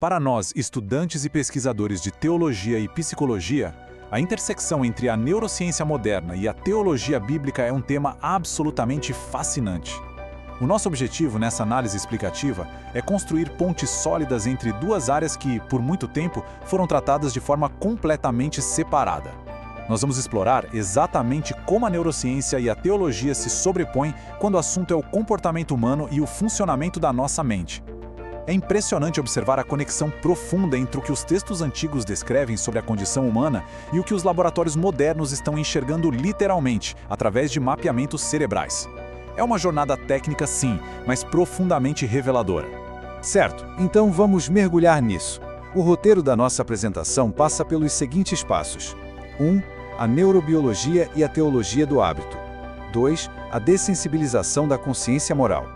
Para nós, estudantes e pesquisadores de teologia e psicologia, a intersecção entre a neurociência moderna e a teologia bíblica é um tema absolutamente fascinante. O nosso objetivo nessa análise explicativa é construir pontes sólidas entre duas áreas que, por muito tempo, foram tratadas de forma completamente separada. Nós vamos explorar exatamente como a neurociência e a teologia se sobrepõem quando o assunto é o comportamento humano e o funcionamento da nossa mente. É impressionante observar a conexão profunda entre o que os textos antigos descrevem sobre a condição humana e o que os laboratórios modernos estão enxergando literalmente, através de mapeamentos cerebrais. É uma jornada técnica, sim, mas profundamente reveladora. Certo, então vamos mergulhar nisso. O roteiro da nossa apresentação passa pelos seguintes passos. 1. A neurobiologia e a teologia do hábito. 2. A dessensibilização da consciência moral.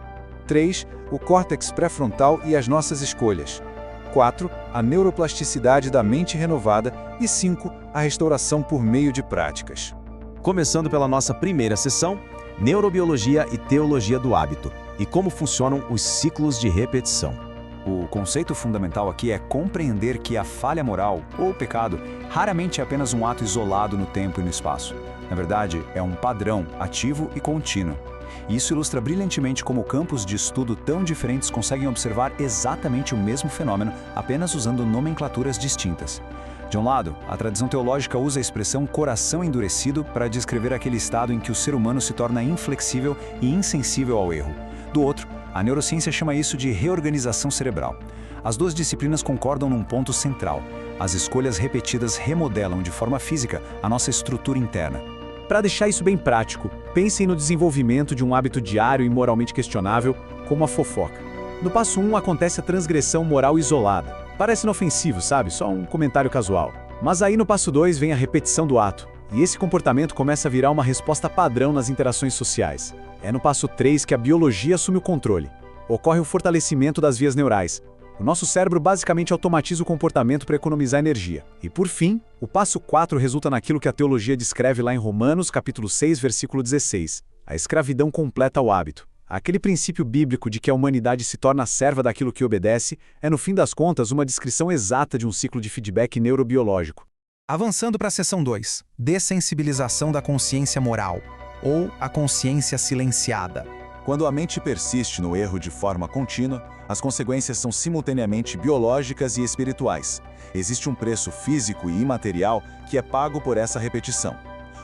3. O córtex pré-frontal e as nossas escolhas. 4. A neuroplasticidade da mente renovada. E 5. A restauração por meio de práticas. Começando pela nossa primeira sessão, neurobiologia e teologia do hábito, e como funcionam os ciclos de repetição. O conceito fundamental aqui é compreender que a falha moral, ou o pecado, raramente é apenas um ato isolado no tempo e no espaço. Na verdade, é um padrão ativo e contínuo. E isso ilustra brilhantemente como campos de estudo tão diferentes conseguem observar exatamente o mesmo fenômeno, apenas usando nomenclaturas distintas. De um lado, a tradição teológica usa a expressão coração endurecido para descrever aquele estado em que o ser humano se torna inflexível e insensível ao erro. Do outro, a neurociência chama isso de reorganização cerebral. As duas disciplinas concordam num ponto central. As escolhas repetidas remodelam de forma física a nossa estrutura interna. Para deixar isso bem prático, pensem no desenvolvimento de um hábito diário e moralmente questionável, como a fofoca. No passo 1 acontece a transgressão moral isolada. Parece inofensivo, sabe? Só um comentário casual. Mas aí no passo 2 vem a repetição do ato. E esse comportamento começa a virar uma resposta padrão nas interações sociais. É no passo 3 que a biologia assume o controle. Ocorre o fortalecimento das vias neurais. O nosso cérebro basicamente automatiza o comportamento para economizar energia. E por fim, o passo 4 resulta naquilo que a teologia descreve lá em Romanos, capítulo 6, versículo 16. A escravidão completa o hábito. Aquele princípio bíblico de que a humanidade se torna serva daquilo que obedece é, no fim das contas, uma descrição exata de um ciclo de feedback neurobiológico. Avançando para a seção 2, dessensibilização da consciência moral, ou a consciência silenciada. Quando a mente persiste no erro de forma contínua, as consequências são simultaneamente biológicas e espirituais. Existe um preço físico e imaterial que é pago por essa repetição.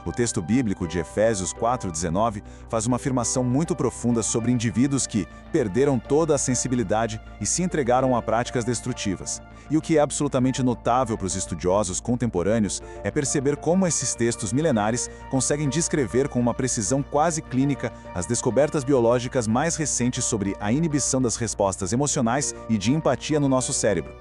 O texto bíblico de Efésios 4:19 faz uma afirmação muito profunda sobre indivíduos que perderam toda a sensibilidade e se entregaram a práticas destrutivas. E o que é absolutamente notável para os estudiosos contemporâneos é perceber como esses textos milenares conseguem descrever com uma precisão quase clínica as descobertas biológicas mais recentes sobre a inibição das respostas emocionais e de empatia no nosso cérebro.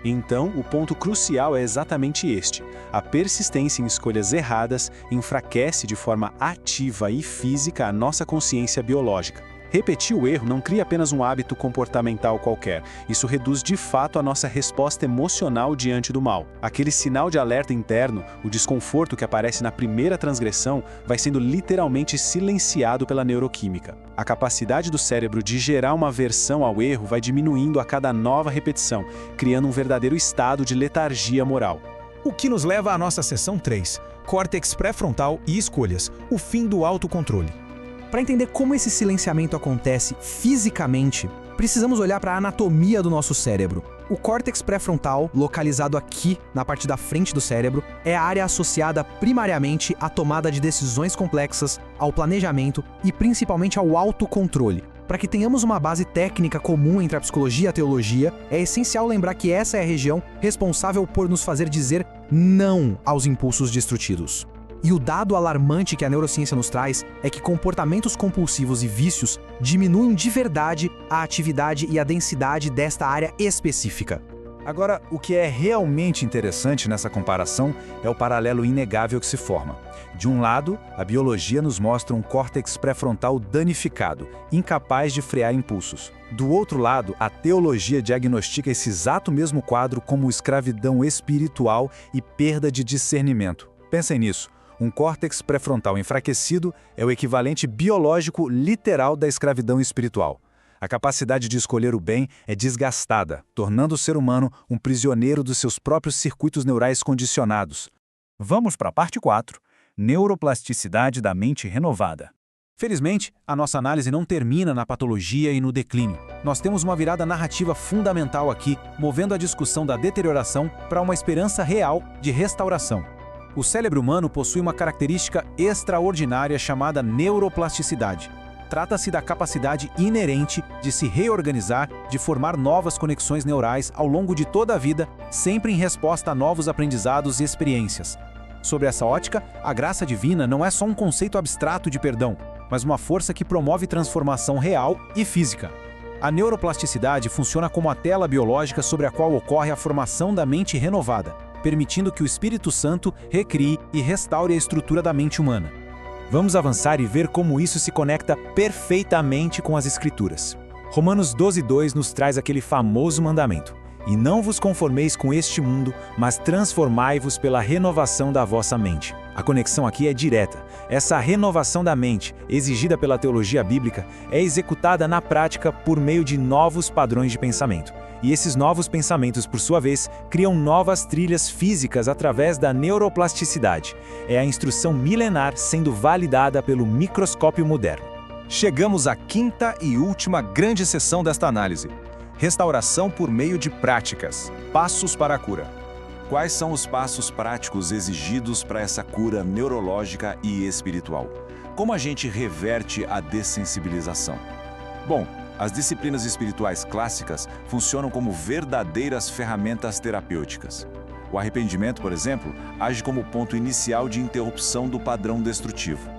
Então, o ponto crucial é exatamente este. A persistência em escolhas erradas enfraquece de forma ativa e física a nossa consciência biológica. Repetir o erro não cria apenas um hábito comportamental qualquer. Isso reduz de fato a nossa resposta emocional diante do mal. Aquele sinal de alerta interno, o desconforto que aparece na primeira transgressão, vai sendo literalmente silenciado pela neuroquímica. A capacidade do cérebro de gerar uma aversão ao erro vai diminuindo a cada nova repetição, criando um verdadeiro estado de letargia moral. O que nos leva à nossa seção 3, córtex pré-frontal e escolhas, o fim do autocontrole. Para entender como esse silenciamento acontece fisicamente, precisamos olhar para a anatomia do nosso cérebro. O córtex pré-frontal, localizado aqui na parte da frente do cérebro, é a área associada primariamente à tomada de decisões complexas, ao planejamento e principalmente ao autocontrole. Para que tenhamos uma base técnica comum entre a psicologia e a teologia, é essencial lembrar que essa é a região responsável por nos fazer dizer não aos impulsos destrutivos. E o dado alarmante que a neurociência nos traz é que comportamentos compulsivos e vícios diminuem de verdade a atividade e a densidade desta área específica. Agora, o que é realmente interessante nessa comparação é o paralelo inegável que se forma. De um lado, a biologia nos mostra um córtex pré-frontal danificado, incapaz de frear impulsos. Do outro lado, a teologia diagnostica esse exato mesmo quadro como escravidão espiritual e perda de discernimento. Pensem nisso. Um córtex pré-frontal enfraquecido é o equivalente biológico literal da escravidão espiritual. A capacidade de escolher o bem é desgastada, tornando o ser humano um prisioneiro dos seus próprios circuitos neurais condicionados. Vamos para a parte 4, neuroplasticidade da mente renovada. Felizmente, a nossa análise não termina na patologia e no declínio. Nós temos uma virada narrativa fundamental aqui, movendo a discussão da deterioração para uma esperança real de restauração. O cérebro humano possui uma característica extraordinária chamada neuroplasticidade. Trata-se da capacidade inerente de se reorganizar, de formar novas conexões neurais ao longo de toda a vida, sempre em resposta a novos aprendizados e experiências. Sob essa ótica, a graça divina não é só um conceito abstrato de perdão, mas uma força que promove transformação real e física. A neuroplasticidade funciona como a tela biológica sobre a qual ocorre a formação da mente renovada, permitindo que o Espírito Santo recrie e restaure a estrutura da mente humana. Vamos avançar e ver como isso se conecta perfeitamente com as Escrituras. Romanos 12:2 nos traz aquele famoso mandamento: "E não vos conformeis com este mundo, mas transformai-vos pela renovação da vossa mente." A conexão aqui é direta. Essa renovação da mente, exigida pela teologia bíblica, é executada na prática por meio de novos padrões de pensamento. E esses novos pensamentos, por sua vez, criam novas trilhas físicas através da neuroplasticidade. É a instrução milenar sendo validada pelo microscópio moderno. Chegamos à quinta e última grande seção desta análise: restauração por meio de práticas. Passos para a cura. Quais são os passos práticos exigidos para essa cura neurológica e espiritual? Como a gente reverte a dessensibilização? Bom, as disciplinas espirituais clássicas funcionam como verdadeiras ferramentas terapêuticas. O arrependimento, por exemplo, age como ponto inicial de interrupção do padrão destrutivo.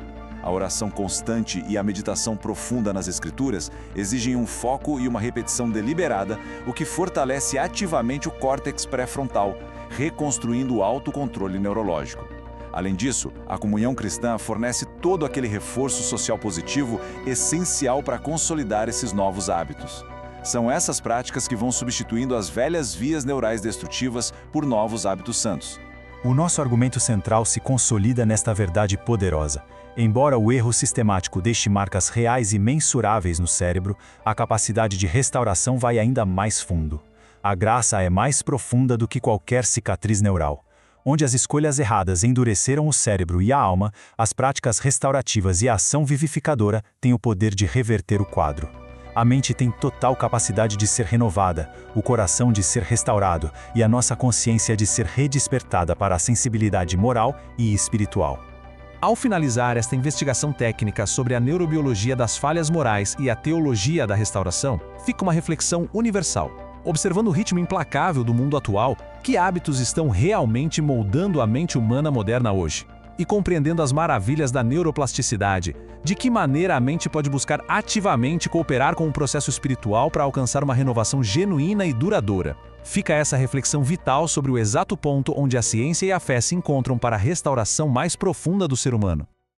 A oração constante e a meditação profunda nas Escrituras exigem um foco e uma repetição deliberada, o que fortalece ativamente o córtex pré-frontal, reconstruindo o autocontrole neurológico. Além disso, a comunhão cristã fornece todo aquele reforço social positivo essencial para consolidar esses novos hábitos. São essas práticas que vão substituindo as velhas vias neurais destrutivas por novos hábitos santos. O nosso argumento central se consolida nesta verdade poderosa. Embora o erro sistemático deixe marcas reais e mensuráveis no cérebro, a capacidade de restauração vai ainda mais fundo. A graça é mais profunda do que qualquer cicatriz neural. Onde as escolhas erradas endureceram o cérebro e a alma, as práticas restaurativas e a ação vivificadora têm o poder de reverter o quadro. A mente tem total capacidade de ser renovada, o coração de ser restaurado e a nossa consciência de ser redespertada para a sensibilidade moral e espiritual. Ao finalizar esta investigação técnica sobre a neurobiologia das falhas morais e a teologia da restauração, fica uma reflexão universal. Observando o ritmo implacável do mundo atual, que hábitos estão realmente moldando a mente humana moderna hoje? E compreendendo as maravilhas da neuroplasticidade, de que maneira a mente pode buscar ativamente cooperar com o processo espiritual para alcançar uma renovação genuína e duradoura? Fica essa reflexão vital sobre o exato ponto onde a ciência e a fé se encontram para a restauração mais profunda do ser humano.